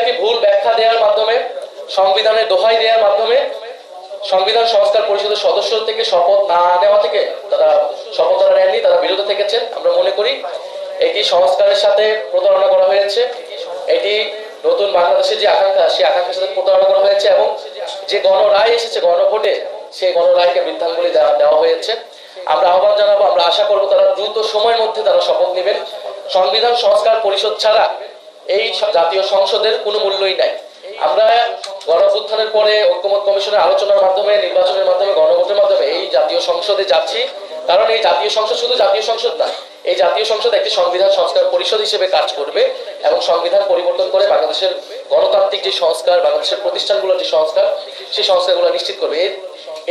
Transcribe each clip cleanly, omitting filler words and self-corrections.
একটি ভুল ব্যাখ্যা দেওয়ার মাধ্যমে, সংবিধানের দোহাই দেওয়ার মাধ্যমে সংবিধান সংস্কার পরিষদের সদস্য থেকে শপথ না নেওয়া থেকে তারা শপথ নেননি, তারা বিরত থেকেছেন। আমরা মনে করি এটি সংস্কারের সাথে প্রতারণা করা হয়েছে, এটি নতুন বাংলাদেশের যে আকাঙ্ক্ষা সেই আকাঙ্ক্ষার সাথে প্রতারণা করা হয়েছে এবং যে গণরায় এসেছে গণভোটে সেই গণরায়কে বৃদ্ধাঙ্গুলি দেওয়া হয়েছে। আমরা আহ্বান জানাবো, আমরা আশা করব তারা দ্রুত সময়ের মধ্যে তারা শপথ নেবেন। সংবিধান সংস্কার পরিষদ ছাড়া এই জাতীয় সংসদের কোনো মূল্যই নাই। আমরা গণঅভ্যুত্থানের পরে ঐক্যমত কমিশনের আলোচনার মাধ্যমে, নির্বাচনের মাধ্যমে, গণভোটের মাধ্যমে এই জাতীয় সংসদে যাচ্ছি, কারণ এই জাতীয় সংসদ শুধু জাতীয় সংসদ না, এই জাতীয় সংসদ একটি সংবিধান সংস্কার পরিষদ হিসেবে কাজ করবে এবং সংবিধান পরিবর্তন করে বাংলাদেশের গণতান্ত্রিক যে সংস্কার, বাংলাদেশের প্রতিষ্ঠানগুলোর যে সংস্কার, সেই সংস্কারগুলো নিশ্চিত করবে।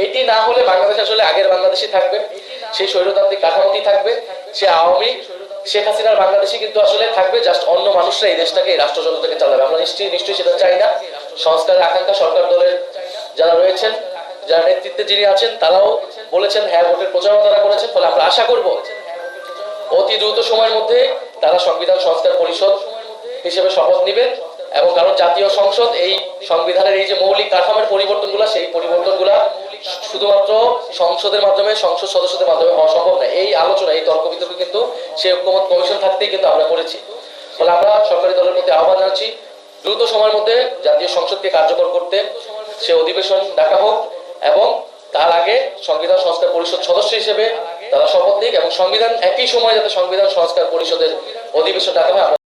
এটি না হলে বাংলাদেশ আসলে আগের বাংলাদেশই থাকবে, সেই স্বৈরতান্ত্রিক কাঠামোটি থাকবে, সে আওয়ামী শেখ হাসিনার বাংলাদেশই কিন্তু আসলে থাকবে, জাস্ট অন্য মানুষরা এই দেশটাকে, এই রাষ্ট্রযন্ত্রকে চালাবে। আমরা নিশ্চয়ই সেটা চাই না। সংস্কারের আকাঙ্ক্ষা সরকার দলের যারা রয়েছেন, যারা নেতৃত্বে যিনি আছেন, তারাও বলেছেন, হ্যাঁ ভোটের প্রচারণা তারা করেছেন। ফলে আমরা আশা করব অতি দ্রুত সময়ের মধ্যে তারা সংবিধান সংস্কার পরিষদ হিসেবে শপথ নেবেন। এবং কারণ জাতীয় সংসদ এই সংবিধানের এই যে মৌলিক কাঠামোর পরিবর্তনগুলা, সেই পরিবর্তনগুলা শুধুমাত্র সংসদের মাধ্যমে, সংসদ সদস্যদের মাধ্যমে হওয়া সম্ভব নয়। এই আলোচনা, এই তর্ক বিতর্ক কিন্তু সেই ঐক্যমত কমিশন থাকতেই কিন্তু আমরা করেছি। ফলে আমরা সরকারি দলের প্রতি আহ্বান জানাচ্ছি, দ্রুত সময়ের মধ্যে জাতীয় সংসদকে কার্যকর করতে সে অধিবেশন ডাকা হোক এবং তার আগে সংবিধান সংস্কার পরিষদ সদস্য হিসেবে তারা শপথ নিক এবং সংবিধান একই সময় যাতে সংবিধান সংস্কার পরিষদের অধিবেশন ডাকা হয়।